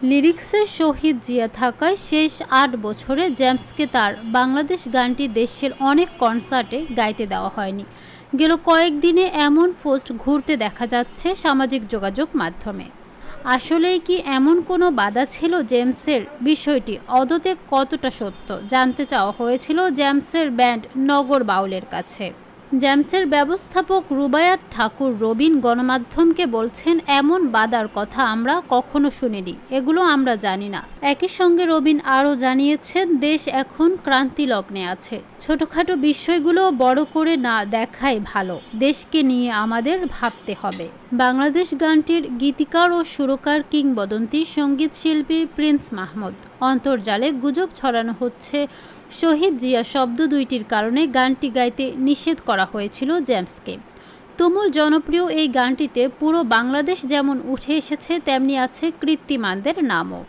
লিরিক্সে শহীদ জিয়া থাকায় শেষ ৮ বছরে জেমসকে তার বাংলাদেশ গানটি দেশের অনেক কনসার্টে গাইতে দেওয়া হয়নি। গেল কয়েকদিনে এমন পোস্ট ঘুরতে দেখা যাচ্ছে সামাজিক যোগাযোগ মাধ্যমে। আসলেই কি এমন কোনো বাধা ছিল জেমসের? বিষয়টি অদতে কতটা সত্য জানতে চাওয়া হয়েছিল জেমসের ব্যান্ড নগর বাউলের কাছে। জেমসের ব্যবস্থাপক রুবায়াত ঠাকুর রবিন গণমাধ্যমকে বলছেন, এমন বাধার কথা আমরা কখনো শুনিনি, এগুলো আমরা জানি না। একই সঙ্গে রবিন আরও জানিয়েছেন, দেশ এখন ক্রান্তি লগ্নে আছে, ছোটখাটো বিষয়গুলো বড় করে না দেখাই ভালো, দেশকে নিয়ে আমাদের ভাবতে হবে। বাংলাদেশ গানটির গীতিকার ও সুরকার কিংবদন্তি সঙ্গীত শিল্পী প্রিন্স মাহমুদ। অন্তর্জালে গুজব ছড়ানো হচ্ছে শহীদ জিয়া শব্দ দুইটির কারণে গানটি গাইতে নিষেধ করা হয়েছিল জেমসকে। তুমুল জনপ্রিয় এই গানটিতে পুরো বাংলাদেশ যেমন উঠে এসেছে, তেমনি আছে কৃত্রিমানদের নামও।